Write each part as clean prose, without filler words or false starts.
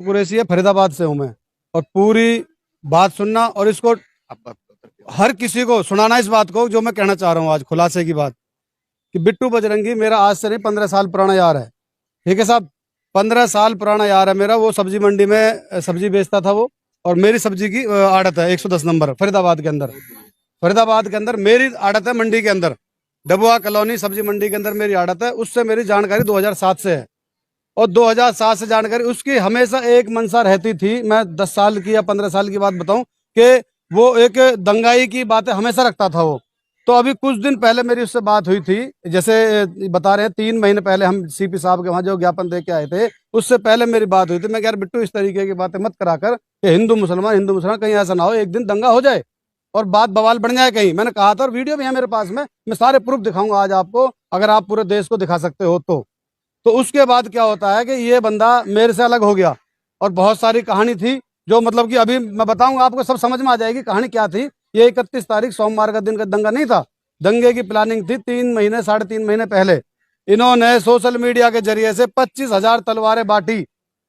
कुरैशी है, फरीदाबाद से हूँ मैं। और पूरी बात सुनना और इसको हर किसी को सुनाना इस बात को जो मैं कहना चाह रहा हूँ आज खुलासे की बात, कि बिट्टू बजरंगी मेरा आज से नहीं 15 साल पुराना यार है। ठीक है साहब, 15 साल पुराना यार है मेरा। वो सब्जी मंडी में सब्जी बेचता था वो, और मेरी सब्जी की आड़त है 110 नंबर फरीदाबाद के अंदर। फरीदाबाद के अंदर मेरी आड़त है, मंडी के अंदर डबुआ कॉलोनी सब्जी मंडी के अंदर मेरी आड़त है। उससे मेरी जानकारी 2007 से है, और 2007 से जानकारी उसकी हमेशा एक मनसा रहती थी। मैं 10 साल की या 15 साल की बात बताऊं कि वो एक दंगाई की बातें हमेशा रखता था वो। तो अभी कुछ दिन पहले मेरी उससे बात हुई थी, जैसे बता रहे हैं 3 महीने पहले हम सीपी साहब के वहां जो ज्ञापन दे के आए थे, उससे पहले मेरी बात हुई थी। मैं यार बिट्टू इस तरीके की बातें मत करा कर कि हिंदू मुसलमान कहीं ऐसा ना हो एक दिन दंगा हो जाए और बात बवाल बन जाए कहीं। मैंने कहा था, और वीडियो भी है मेरे पास में, मैं सारे प्रूफ दिखाऊंगा आज आपको, अगर आप पूरे देश को दिखा सकते हो तो उसके बाद क्या होता है कि ये बंदा मेरे से अलग हो गया, और बहुत सारी कहानी थी जो मतलब कि अभी मैं बताऊंगा आपको, सब समझ में आ जाएगी कहानी क्या थी। ये 31 तारीख सोमवार का दिन का दंगा नहीं था, दंगे की प्लानिंग थी 3 महीने पहले। इन्होंने सोशल मीडिया के जरिए से 25,000 तलवारें बांटी,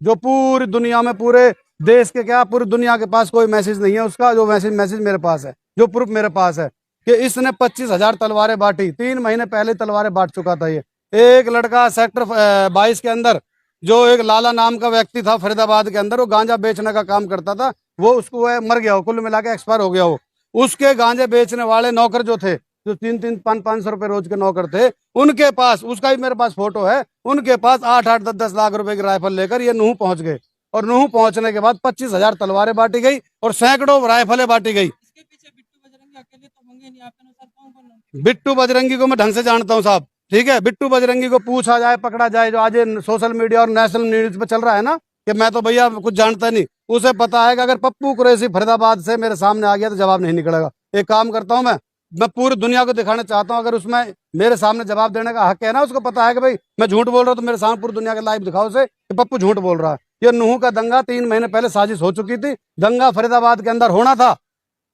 जो पूरी दुनिया में, पूरे देश के क्या, पूरी दुनिया के पास कोई मैसेज नहीं है उसका, जो मैसेज मेरे पास है, जो प्रूफ मेरे पास है कि इसने 25,000 तलवारें बांटी। 3 महीने पहले तलवारें बांट चुका था ये। एक लड़का सेक्टर 22 के अंदर, जो एक लाला नाम का व्यक्ति था फरीदाबाद के अंदर, वो गांजा बेचने का काम करता था, वो उसको मर गया, वो कुल मिला के एक्सपायर हो गया वो। उसके गांजे बेचने वाले नौकर जो थे, जो 3-500 रुपए रोज के नौकर थे, उनके पास, उसका भी मेरे पास फोटो है, उनके पास 8-8, 10-10 लाख रुपए की राइफल लेकर ये नूह पहुंच गए। और नूह पहुंचने के बाद 25,000 तलवारें बांटी गई और सैकड़ों राइफलें बांटी गई। इसके पीछे बिट्टू बजरंगी अकेले तो होंगे नहीं, आपके अनुसार कौन कौन होंगे? बिट्टू बजरंगी को मैं ढंग से जानता हूँ साहब, ठीक है। बिट्टू बजरंगी को पूछा जाए, पकड़ा जाए, जो आज सोशल मीडिया और नेशनल न्यूज पे चल रहा है ना, कि मैं तो भैया कुछ जानता नहीं, उसे पता है कि अगर पप्पू कुरैशी फरीदाबाद से मेरे सामने आ गया तो जवाब नहीं निकलेगा। एक काम करता हूँ मैं पूरी दुनिया को दिखाना चाहता हूँ, अगर उसमें मेरे सामने जवाब देने का हक है ना, उसको पता है कि भाई मैं झूठ बोल रहा हूँ, तो मेरे सामने पूरी दुनिया के लाइव दिखाओ उसे कि पप्पू झूठ बोल रहा है। ये नूह का दंगा 3 महीने पहले साजिश हो चुकी थी। दंगा फरीदाबाद के अंदर होना था,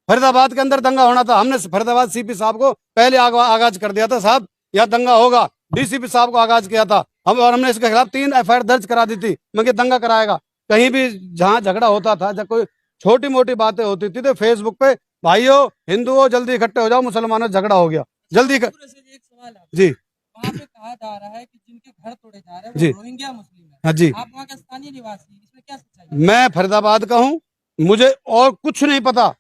फरीदाबाद के अंदर दंगा होना था। हमने फरीदाबाद सीपी साहब को पहले आगाज कर दिया था, साहब यहाँ दंगा होगा। डीसीपी साहब को आगाज किया था हम, और हमने इसके खिलाफ 3 एफआईआर दर्ज करा दी थी। मैं दंगा कराएगा, कहीं भी जहाँ झगड़ा होता था, जब कोई छोटी मोटी बातें होती थी, तो फेसबुक पे भाइयों हिंदुओं जल्दी इकट्ठे हो जाओ, मुसलमानों से झगड़ा हो गया जल्दी एक सवाल है जी। वहाँ पे कहा जा रहा है कि जिनके घर तोड़े जा रहे हैं जी। वो रोहिंग्या मुस्लिम है। हाँ जी, आप वहाँ के स्थानीय निवासी, इसमें क्या सच्चाई है? मैं फरीदाबाद का हूँ, मुझे और कुछ नहीं पता।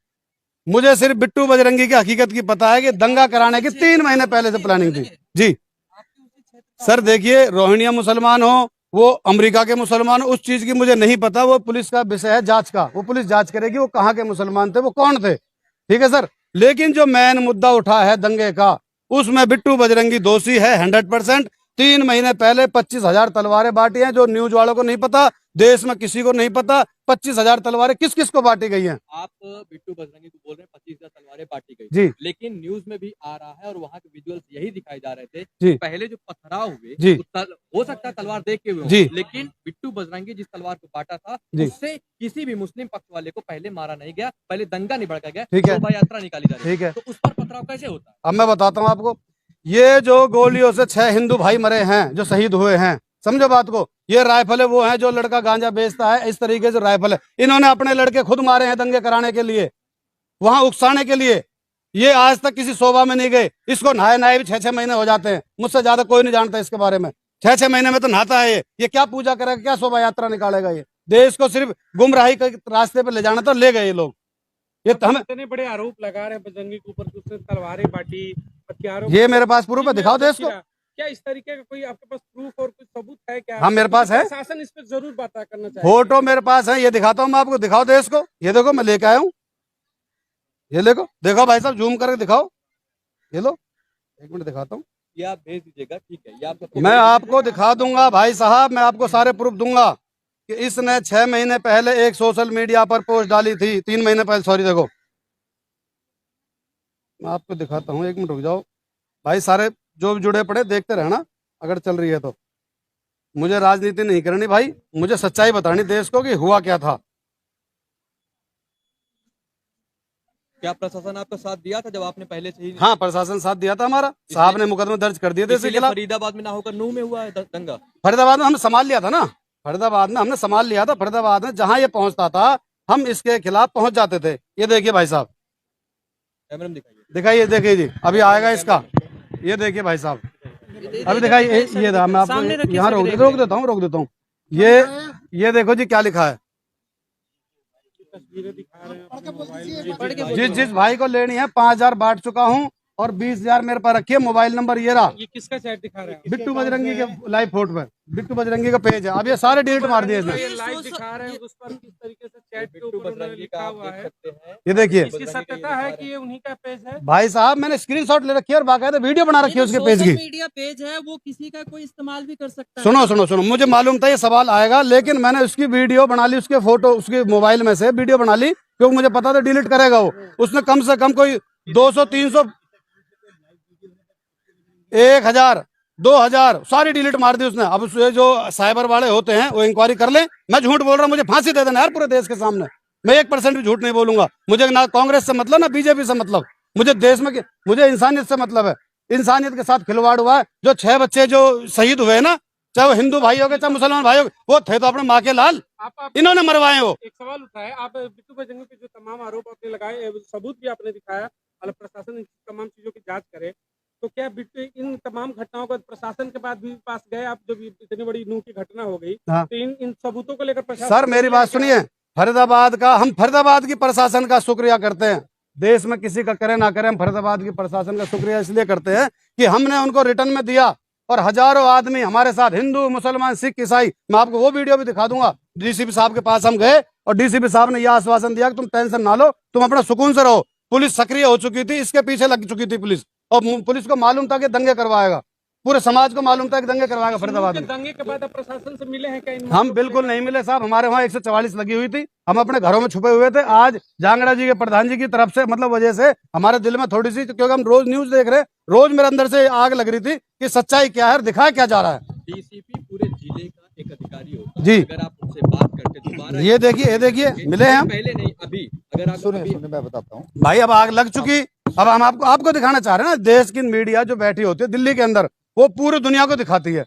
मुझे सिर्फ बिट्टू बजरंगी की हकीकत की पता है कि दंगा कराने की 3 महीने पहले से प्लानिंग थी जी। आपके उसी क्षेत्र सर देखिए, रोहिंग्या मुसलमान हो, वो अमेरिका के मुसलमान हो, उस चीज की मुझे नहीं पता, वो पुलिस का विषय है जांच का, वो पुलिस जांच करेगी वो कहाँ के मुसलमान थे, वो कौन थे, ठीक है सर। लेकिन जो मेन मुद्दा उठा है दंगे का, उसमें बिट्टू बजरंगी दोषी है 100%। 3 महीने पहले 25,000 तलवारें बांटी हैं, जो न्यूज वालों को नहीं पता, देश में किसी को नहीं पता 25,000 तलवारें किस किस को बांटी गई हैं। आप बिट्टू बजरंगी को बोल रहे हैं 25,000 तलवारें बांटी गई जी लेकिन न्यूज में भी आ रहा है और वहाँ के विजुअल्स यही दिखाए जा रहे थे जी। कि पहले जो पथराव हुए जी। हो सकता है तलवार देख के हुए हों, जी। लेकिन बिट्टू बजरंगी जिस तलवार को बांटा था जी। उससे किसी भी मुस्लिम पक्ष वाले को पहले मारा नहीं गया, पहले दंगा नहीं भड़का गया, ठीक है। शोभा यात्रा निकाली जा रही ठीक है, तो उस पर पथराव कैसे होता है? अब मैं बताता हूँ आपको। ये जो गोलियों से 6 हिंदू भाई मरे हैं, जो शहीद हुए हैं, समझो बात को। ये राइफल है, वो है जो लड़का गांजा बेचता है, इस तरीके से राइफल है। इन्होंने अपने लड़के खुद मारे हैं दंगे कराने के लिए, वहां उकसाने के लिए। ये आज तक किसी शोभा में नहीं गए, इसको नहाए भी 6-6 महीने हो जाते हैं, मुझसे ज्यादा कोई नहीं जानता इसके बारे में। 6-6 महीने में तो नहाता है ये क्या पूजा करेगा, क्या शोभा यात्रा निकालेगा? ये देश को सिर्फ गुमराही के रास्ते पर ले जाना था, ले गए ये लोग। ये हमें इतने बड़े आरोप लगा रहे हैं बजरंगी के ऊपर कि उसने तलवारें बांटी, हथियारों ये मेरे पास प्रूफ है, दिखाओ देश को। क्या इस तरीके का कोई आपके पास प्रूफ और कुछ सबूत है क्या? हाँ मेरे पास है, शासन इस पर जरूर बात करना चाहिए। फोटो मेरे पास है, ये दिखाता हूँ मैं आपको, दिखाओ देश को। ये देखो मैं लेके आया हूँ, ये देखो, देखो भाई साहब जूम करके दिखाओ, ये लो, 1 मिनट दिखाता हूँ। ये आप भेज दीजिएगा, ठीक है, ये आपको मैं आपको दिखा दूंगा भाई साहब, मैं आपको सारे प्रूफ दूंगा कि इसने 6 महीने पहले एक सोशल मीडिया पर पोस्ट डाली थी, 3 महीने पहले, सॉरी। देखो मैं आपको दिखाता हूँ, 1 मिनट रुक जाओ भाई, सारे जो भी जुड़े पड़े देखते रहना, अगर चल रही है तो। मुझे राजनीति नहीं करनी भाई, मुझे सच्चाई बतानी देश को कि हुआ क्या था। क्या प्रशासन आपका साथ दिया था जब आपने पहले से ही? हाँ प्रशासन साथ दिया था हमारा, साहब ने मुकदमा दर्ज कर दिया था इसके खिलाफ। फरीदाबाद में ना होकर नूह में हुआ है दंगा? फरीदाबाद में हमने संभाल लिया था ना, फरीदाबाद में हमने संभाल लिया था। फरीदाबाद में जहां ये पहुंचता था हम इसके खिलाफ पहुंच जाते थे। ये देखिए भाई साहब, कैमरे में दिखाइए। दिखाइए, देखिए जी, अभी आएगा इसका। ये देखिए भाई साहब, अभी दिखाइए। ये मैं आपको यहाँ रोक देता हूँ। ये देखो जी क्या लिखा है। तस्वीरें दिखा रहे हैं अपने मोबाइल में। जिस भाई को लेनी है 5,000 बांट चुका हूँ और 20,000 मेरे पास रखिए। मोबाइल नंबर ये रहा, ये किसका चैट दिखा रहे हैं? बिट्टू बजरंगी के लाइव फोटो पे बिट्टू बजरंगी का पेज है। अब ये सारे डिलीट मार दिए इसने। ये लाइव दिखा रहे हैं, उस पर किस तरीके से चैट के ऊपर उन्होंने लिखा हुआ है। ये देखिए, इसकी सत्यता है कि ये उन्हीं का पेज है। भाई साहब मैंने स्क्रीनशॉट ले रखी है और बाकायदा वीडियो बना रखी है उसके पेज की। मीडिया पेज है, वो किसी का कोई इस्तेमाल भी कर सकता है। सुनो, मुझे मालूम था ये सवाल आएगा, लेकिन मैंने उसकी वीडियो बना ली, उसके फोटो उसके मोबाइल में से वीडियो बना ली, क्योंकि मुझे पता था डिलीट करेगा वो। उसने कम से कम कोई 200, 300, 1,000, 2,000 सारी डिलीट मार दी उसने। अब ये जो साइबर वाले होते हैं वो इंक्वायरी कर ले। मैं झूठ बोल रहा हूँ, मुझे फांसी दे देना यार पूरे देश के सामने। मैं 1% भी झूठ नहीं बोलूंगा। मुझे ना कांग्रेस से मतलब ना बीजेपी से मतलब, मुझे देश में मुझे इंसानियत से मतलब है। इंसानियत के साथ खिलवाड़ हुआ है। जो 6 बच्चे जो शहीद हुए ना, चाहे वो हिंदू भाई हो गए चाहे मुसलमान भाई हो गए, वो थे तो अपने माँ के लाल, इन्होंने मरवाए। वो एक सवाल उठा है, आप बिट्टू बजरंगी पे जो तमाम आरोप आपने लगाए, सबूत भी आपने दिखाया, और प्रशासन इन तमाम चीजों की जांच करे, तो क्या बिट्टू इन तमाम घटनाओं को प्रशासन के बाद भी पास गए आप? जब इतनी बड़ी नूह की घटना हो गई, हाँ। तो इन सबूतों को लेकर प्रशासन, सर मेरी बात सुनिए, हम फरीदाबाद की प्रशासन का शुक्रिया करते हैं। देश में किसी का करे ना करे, हम फरीदाबाद की प्रशासन का शुक्रिया इसलिए करते हैं कि हमने उनको रिटर्न में दिया, और हजारों आदमी हमारे साथ, हिंदू, मुसलमान, सिख, ईसाई। मैं आपको वो वीडियो भी दिखा दूंगा। डीसीपी साहब के पास हम गए और डीसीपी साहब ने यह आश्वासन दिया कि तुम टेंशन ना लो, तुम अपना सुकून से रहो। पुलिस सक्रिय हो चुकी थी, इसके पीछे लग चुकी थी पुलिस, और पुलिस को मालूम था कि दंगे करवाएगा, पूरे समाज को मालूम था कि दंगे करवाएगा फरीदाबाद में। दंगे के बाद आप प्रशासन से मिले हैं क्या? हम बिल्कुल नहीं मिले साहब, हमारे वहाँ 144 लगी हुई थी, हम अपने घरों में छुपे हुए थे। आज जांगड़ा जी के प्रधान जी की तरफ से मतलब वजह से हमारे दिल में थोड़ी सी, क्योंकि हम रोज न्यूज देख रहे हैं, रोज मेरे अंदर से आग लग रही थी कि सच्चाई क्या है, दिखाया क्या जा रहा है। डीसीपी पूरे जिले का एक अधिकारी होता है। जी। अगर आप उनसे बात करके दोबारा, ये देखिए मिले हैं हम। पहले नहीं अभी, अगर आप सुनिए मैं बताता हूँ भाई अब आग लग चुकी, अब हम आपको दिखाना चाह रहे हैं ना। देश की मीडिया जो बैठी होती है दिल्ली के अंदर, वो पूरी दुनिया को दिखाती है।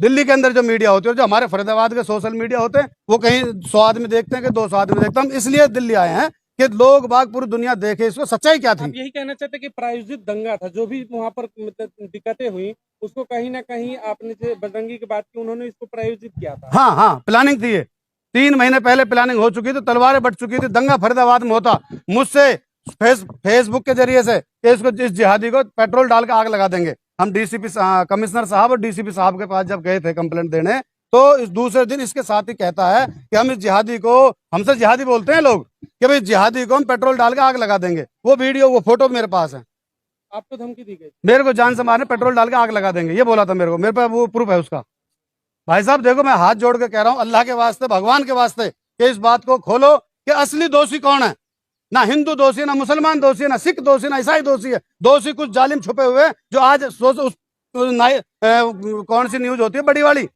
दिल्ली के अंदर जो मीडिया होती है, जो हमारे फरीदाबाद के सोशल मीडिया होते हैं, वो कहीं 100 आदमी देखते हैं कि 200 आदमी देखते हैं। हम इसलिए दिल्ली आए हैं कि लोग बाग पूरी दुनिया देखे इसको, सच्चाई क्या थी। आप यही कहना चाहते हैं कि प्रायोजित दंगा था, जो भी वहाँ पर दिक्कतें हुई, उसको कहीं ना कहीं आपने जो बजरंगी की बात की, उन्होंने इसको प्रायोजित किया था। हाँ, प्लानिंग थी ये। 3 महीने पहले प्लानिंग हो चुकी थी, तलवारें बट चुकी थी, दंगा फरीदाबाद में होता। मुझसे फेसबुक के जरिए से कि इसको, इस जिहादी को पेट्रोल डाल के आग लगा देंगे। हम डीसीपी कमिश्नर साहब और डीसीपी साहब के पास जब गए थे कंप्लेंट देने, तो इस दूसरे दिन इसके साथ ही कहता है कि हम इस जिहादी को, हमसे जिहादी बोलते हैं लोग, कि भाई जिहादी को हम पेट्रोल डाल के आग लगा देंगे। वो वीडियो, वो फोटो मेरे पास है। आपको धमकी दी गई? मेरे को जान से मारने, पेट्रोल डाल के आग लगा देंगे, ये बोला था मेरे को। मेरे पास वो प्रूफ है उसका। भाई साहब देखो, मैं हाथ जोड़ के कह रहा हूँ, अल्लाह के वास्ते, भगवान के वास्ते, कि इस बात को खोलो कि असली दोषी कौन है। ना हिंदू दोषी है, ना मुसलमान दोषी है, ना सिख दोषी, ना ईसाई दोषी है। दोषी कुछ जालिम छुपे हुए हैं, जो आज कौन सी न्यूज होती है बड़ी वाली,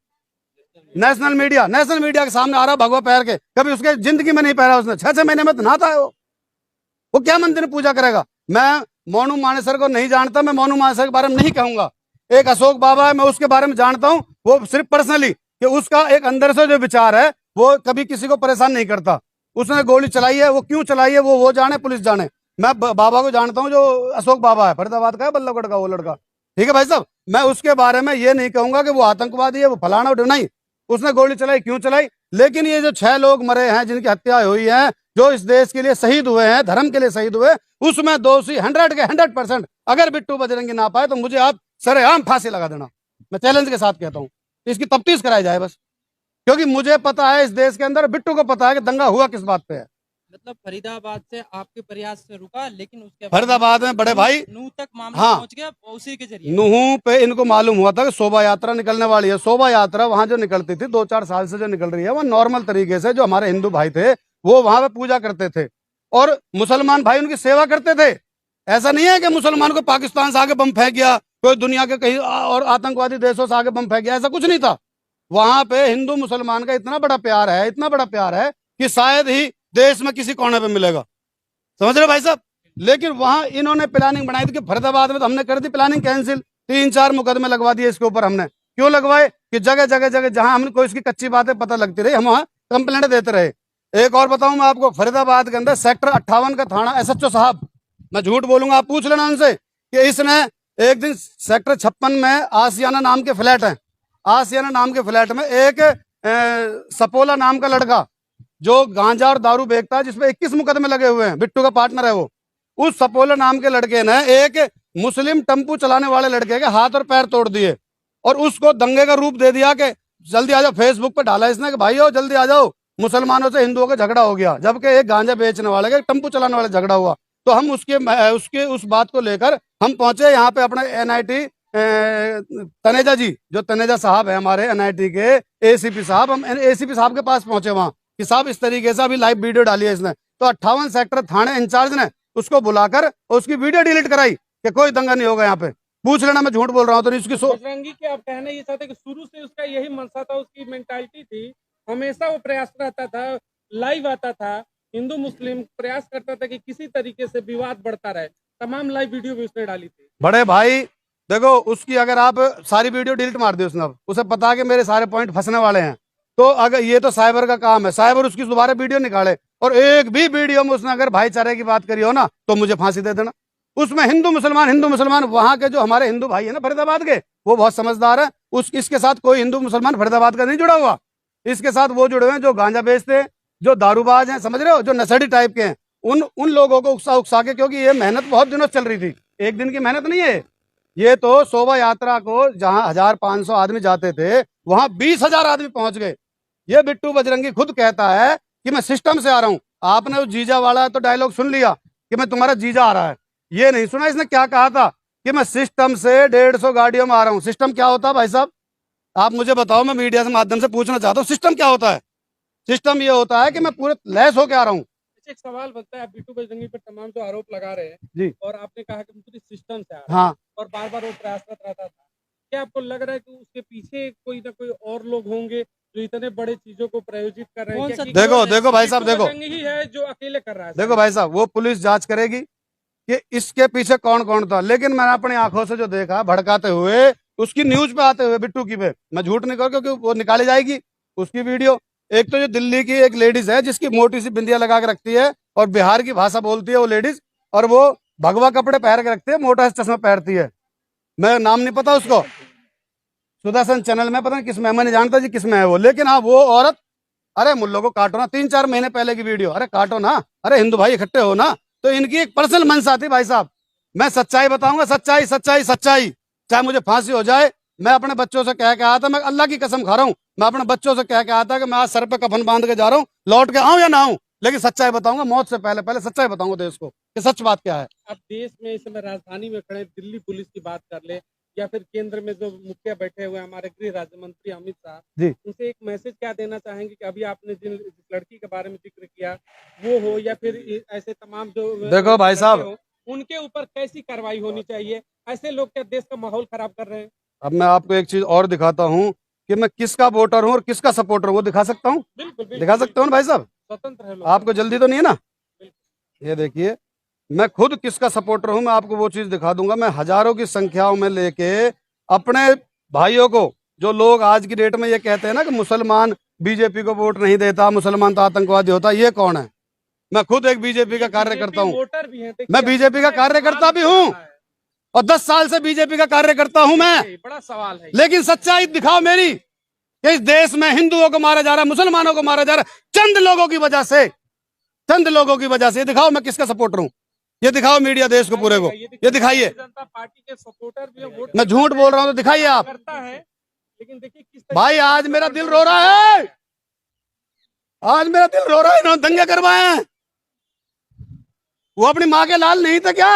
नेशनल मीडिया के सामने आ रहा भगवा पैर के। कभी उसके जिंदगी में नहीं पहरा उसने, 6-6 महीने में तो नहाता है वो क्या मंदिर में पूजा करेगा। मैं मोनू मानेसर को नहीं जानता, मैं मोनू मानेसर के बारे में नहीं कहूंगा। एक अशोक बाबा है, मैं उसके बारे में जानता हूं, वो सिर्फ पर्सनली, कि उसका एक अंदर से जो विचार है वो कभी किसी को परेशान नहीं करता। उसने गोली चलाई है, वो क्यों चलाई है वो जाने, पुलिस जाने। मैं बाबा को जानता हूं, जो अशोक बाबा है, फरीदाबाद का है, बल्लभगढ़ का वो लड़का, ठीक है भाई साहब। मैं उसके बारे में ये नहीं कहूंगा कि वो आतंकवादी है, वो फलाना नहीं। उसने गोली चलाई, क्यों चलाई। लेकिन ये जो 6 लोग मरे हैं, जिनकी हत्या हुई है, जो इस देश के लिए शहीद हुए हैं, धर्म के लिए शहीद हुए, उसमें दोषी 100 के 100%। अगर बिट्टू बजरंगी ना पाए तो मुझे आप सरेआम फांसी लगा देना, मैं चैलेंज के साथ कहता हूँ। इसकी तफ्तीश कराई जाए बस, क्योंकि मुझे पता है इस देश के अंदर, बिट्टू को पता है कि दंगा हुआ किस बात पे है। मतलब फरीदाबाद से आपके प्रयास से रुका, लेकिन उसके बाद फरीदाबाद में बड़े भाई नूह तक मामला हाँ, पहुंच गया उसी के जरिए। नूह पे इनको मालूम हुआ था कि शोभा यात्रा निकलने वाली है। शोभा यात्रा वहां जो निकलती थी 2-4 साल से जो निकल रही है, वो नॉर्मल तरीके से, जो हमारे हिंदू भाई थे वो वहां पे पूजा करते थे, और मुसलमान भाई उनकी सेवा करते थे। ऐसा नहीं है कि मुसलमान को पाकिस्तान से आगे बम फेंक गया, कोई दुनिया के कहीं और आतंकवादी देशों से आगे बम फेंक गया, ऐसा कुछ नहीं था। वहां पे हिंदू मुसलमान का इतना बड़ा प्यार है, इतना बड़ा प्यार है कि शायद ही देश में किसी कोने पे मिलेगा, समझ रहे भाई साहब। लेकिन वहां इन्होंने प्लानिंग बनाई थी कि फरीदाबाद में, तो हमने कर दी प्लानिंग कैंसिल, 3-4 मुकदमे लगवा दिए इसके ऊपर हमने। क्यों लगवाए? कि जगह जगह जगह जहां हमको इसकी कच्ची बातें पता लगती रही हम वहां कंप्लेंट देते रहे। एक और बताऊं मैं आपको, फरीदाबाद के अंदर सेक्टर 58 का थाना एसएचओ साहब, मैं झूठ बोलूंगा आप पूछ लेना उनसे, कि इसने एक दिन सेक्टर 56 में आसियाना नाम के फ्लैट है, आसियाना नाम के फ्लैट में एक सपोला नाम का लड़का जो गांजा और दारू बेचता है, जिसपे 21 मुकदमे लगे हुए हैं, बिट्टू का पार्टनर है वो, उस सपोला नाम के लड़के ने एक मुस्लिम टेम्पू चलाने वाले लड़के के हाथ और पैर तोड़ दिए और उसको दंगे का रूप दे दिया कि जल्दी आ जाओ। फेसबुक पे डाला इसने कि भाई जल्दी आ जाओ, मुसलमानों से हिंदुओं का झगड़ा हो गया, जबकि एक गांजा बेचने वाले का टेम्पू चलाने वाले झगड़ा हुआ। तो हम उसके उस बात को लेकर हम पहुंचे यहाँ पे अपने एनआईटी तनेजा जी, जो तनेजा साहब है हमारे एनआईटी के एसीपी साहब, हम एसीपी साहब के पास पहुंचे वहां कि साहब इस तरीके से अभी लाइव वीडियो डाली है इसने। तो 58 सेक्टर थाने इंचार्ज ने उसको बुलाकर उसकी वीडियो डिलीट कराई कि कोई दंगा नहीं होगा यहाँ पे। पूछ लेना, मैं झूठ बोल रहा हूँ तो नहीं उसकी बजरंगी के आप कहना ये चाहते कि शुरू से उसका यही मनसा था, उसकी मेंटालिटी थी, हमेशा वो प्रयास रहता था, लाइव आता था, हिंदू मुस्लिम प्रयास करता था कि किसी तरीके से विवाद बढ़ता रहे। तमाम लाइव वीडियो भी उसने डाली थी। बड़े भाई देखो, उसकी अगर आप सारी वीडियो डिलीट मार दी उसने, अब उसे पता है कि मेरे सारे पॉइंट फंसने वाले हैं, तो अगर ये तो साइबर का काम है, साइबर उसकी दोबारा वीडियो निकाले और एक भी वीडियो में उसने अगर भाईचारे की बात करी हो ना तो मुझे फांसी दे देना। उसमें हिंदू मुसलमान वहां के जो हमारे हिंदू भाई है ना फरीदाबाद के, वो बहुत समझदार है। इसके साथ कोई हिंदू मुसलमान फरीदाबाद का नहीं जुड़ा हुआ, इसके साथ वो जुड़े हुए हैं जो गांजा बेचते हैं, जो दारूबाज हैं, समझ रहे हो, जो नशेड़ी टाइप के हैं, उन लोगों को उकसा के, क्योंकि ये मेहनत बहुत दिनों से चल रही थी, एक दिन की मेहनत नहीं है ये। तो शोभा यात्रा को जहां 1500 आदमी जाते थे वहां 20,000 आदमी पहुंच गए। ये बिट्टू बजरंगी खुद कहता है कि मैं सिस्टम से आ रहा हूं। आपने उस जीजा वाला तो डायलॉग सुन लिया कि मैं तुम्हारा जीजा आ रहा है, ये नहीं सुना इसने क्या कहा था कि मैं सिस्टम से 150 गाड़ियों में आ रहा हूं। सिस्टम क्या होता है भाई साहब, आप मुझे बताओ, मैं मीडिया के माध्यम से पूछना चाहता हूँ, सिस्टम क्या होता है? सिस्टम ये होता है कि मैं पूरे लैस होके आ रहा हूँ। एक सवाल बनता है, आप बिट्टू बजरंगी पर तमाम जो आरोप लगा रहे हैं जी, और आपने कहा कि पूरी सिस्टम से आ रहा है, हाँ, और बार बार वो प्रयासरत रहता था, क्या आपको लग रहा है कि उसके पीछे कोई ना कोई और लोग होंगे जो इतने बड़े चीजों को प्रायोजित कर रहे हैं? कौन सा- देखो भाई साहब, बिट्टू देखो बजरंगी ही है जो अकेले कर रहा है? देखो भाई साहब, वो पुलिस जांच करेगी कि इसके पीछे कौन कौन था, लेकिन मैंने अपनी आंखों से जो देखा भड़काते हुए, उसकी न्यूज पे आते हुए बिट्टू की पे, मैं झूठ नहीं कहूँ क्योंकि वो निकाली जाएगी उसकी वीडियो। एक तो जो दिल्ली की एक लेडीज है जिसकी मोटी सी बिंदिया लगा के रखती है और बिहार की भाषा बोलती है वो लेडीज, और वो भगवा कपड़े पहन के रखती है, मोटा सा चश्मा पहनती है, मैं नाम नहीं पता उसको, सुदर्शन चैनल में पता नहीं किस में, मैं नहीं जानता जी किस में है वो, लेकिन हाँ वो औरत, अरे मुल्लों को काटो ना, 3-4 महीने पहले की वीडियो, अरे काटो ना, अरे हिंदू भाई इकट्ठे हो ना। तो इनकी एक पर्सनल मंशा थी भाई साहब, मैं सच्चाई बताऊंगा, सच्चाई सच्चाई सच्चाई, चाहे मुझे फांसी हो जाए। मैं अपने बच्चों से कह के आया था, मैं अल्लाह की कसम खा रहा हूँ, मैं अपने बच्चों से कह के आया था कि मैं आज सर पे कफन बांध के जा रहा हूँ, लौट के आऊं या ना आऊं, लेकिन सच्चाई बताऊंगा, मौत से पहले पहले सच्चाई बताऊंगा देश को कि सच बात क्या है। आप देश में इस समय राजधानी में खड़े दिल्ली पुलिस की बात कर ले, या फिर केंद्र में जो मुखिया बैठे हुए हैं हमारे गृह राज्य मंत्री अमित शाह जी, उनसे एक मैसेज क्या देना चाहेंगे कि अभी आपने जिस लड़की के बारे में जिक्र किया वो हो, या फिर ऐसे तमाम जो देखो भाई साहब, लड़के हो, उनके ऊपर कैसी कार्रवाई होनी चाहिए? ऐसे लोग क्या देश का माहौल खराब कर रहे हैं? अब मैं आपको एक चीज और दिखाता हूँ कि मैं किसका वोटर हूँ और किसका सपोर्टर हूँ, वो दिखा सकता हूँ, बिल्कुल दिखा सकता हूँ ना भाई साहब, स्वतंत्र है लोग। आपको जल्दी तो नहीं है ना? ये देखिए, मैं खुद किसका सपोर्टर हूं, मैं आपको वो चीज दिखा दूंगा। मैं हजारों की संख्याओं में लेके अपने भाइयों को, जो लोग आज की डेट में ये कहते हैं ना कि मुसलमान बीजेपी को वोट नहीं देता, मुसलमान तो आतंकवादी होता, ये कौन है? मैं खुद एक बीजेपी का कार्यकर्ता हूँ, वोटर भी हैं, देखिए, मैं बीजेपी का कार्यकर्ता भी हूँ और 10 साल से बीजेपी का कार्यकर्ता हूं मैं, बड़ा सवाल है। लेकिन सच्चाई दिखाओ मेरी कि इस देश में हिंदुओं को मारा जा रहा है, मुसलमानों को मारा जा रहा है, चंद लोगों की वजह से, चंद लोगों की वजह से। ये दिखाओ मैं किसका सपोर्टर हूँ, ये दिखाओ मीडिया देश को पूरे को, ये दिखाइए। जनता पार्टी के सपोर्टर भी हैं, वोट मैं झूठ बोल रहा हूँ तो दिखाइए आप। करता है, लेकिन देखिए किस भाई आज मेरा दिल रो रहा है, आज मेरा दिल रो रहा है, इन्होंने दंगे करवाए हैं। वो अपनी माँ के लाल नहीं थे क्या?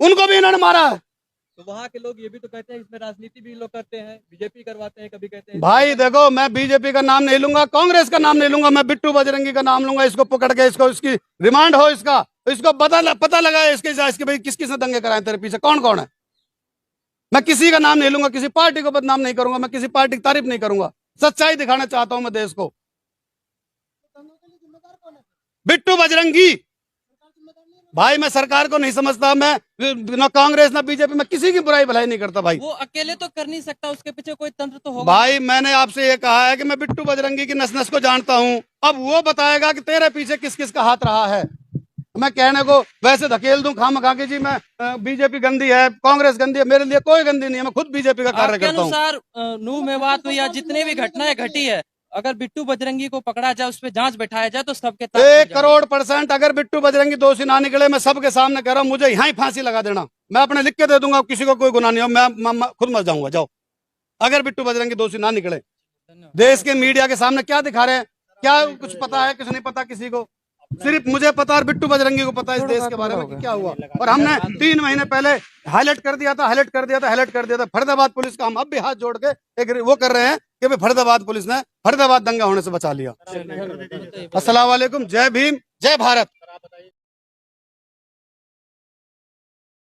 उनको भी इन्होंने मारा है। तो वहाँ के लोग ये भी तो कहते हैं इसमें राजनीति भी लोग करते हैं, बीजेपी करवाते हैं, कभी कहते हैं भाई देखो, मैं बीजेपी का नाम नहीं लूंगा, कांग्रेस का नाम नहीं लूंगा, मैं बिट्टू बजरंगी का नाम लूंगा। इसको पकड़ के, इसको, इसकी रिमांड हो, इसका इसको पता लगा इसके भाई किस किसने दंगे कराए तेरे पीछे, कौन कौन है। मैं किसी का नाम नहीं लूंगा, किसी पार्टी को बदनाम नहीं करूंगा, मैं किसी पार्टी की तारीफ नहीं करूंगा, सच्चाई दिखाना चाहता हूं मैं देश को। बिट्टू बजरंगी भाई मैं सरकार को नहीं समझता, मैं ना कांग्रेस ना बीजेपी, मैं किसी की बुराई भलाई नहीं करता भाई। वो अकेले तो कर नहीं सकता, उसके पीछे कोई तंत्र तो होगा। भाई मैंने आपसे ये कहा है कि मैं बिट्टू बजरंगी की नस नस को जानता हूं, अब वो बताएगा कि तेरे पीछे किस किस का हाथ रहा है। मैं कहने को वैसे धकेल दूं खामखा के जी, मैं बीजेपी गंदी है, कांग्रेस गंदी है, मेरे लिए कोई गंदी नहीं है, मैं खुद बीजेपी का कार्य आपके करता हूँ। अनुसार नूह मेवात में या जितने भी घटनाएं घटी है, अगर बिट्टू बजरंगी को पकड़ा जाए, उस पर जांच बैठाया जाए तो सबके तार खुल 1,00,00,000% अगर बिट्टू बजरंगी दोषी ना निकले, मैं सबके सामने कह रहा हूँ, मुझे यहाँ ही फांसी लगा देना, मैं अपने लिख के दे दूंगा, किसी को कोई गुनाह नहीं हो, मैं खुद मर जाऊंगा। जाओ, अगर बिट्टू बजरंगी दोषी ना निकले। जाएंगे। देश के मीडिया के सामने क्या दिखा रहे हैं, क्या कुछ पता है, कुछ नहीं पता किसी को, सिर्फ मुझे पता और बिट्टू बजरंगी को पता है इस देश के बारे में कि क्या हुआ। और हमने 3 महीने पहले हाईलाइट कर दिया था, फरीदाबाद पुलिस का हम अब भी हाथ जोड़ के एक वो कर रहे हैं कि भाई फरीदाबाद पुलिस ने फरीदाबाद दंगा होने से बचा लिया। अस्सलाम वालेकुम, जय भीम, जय भारत।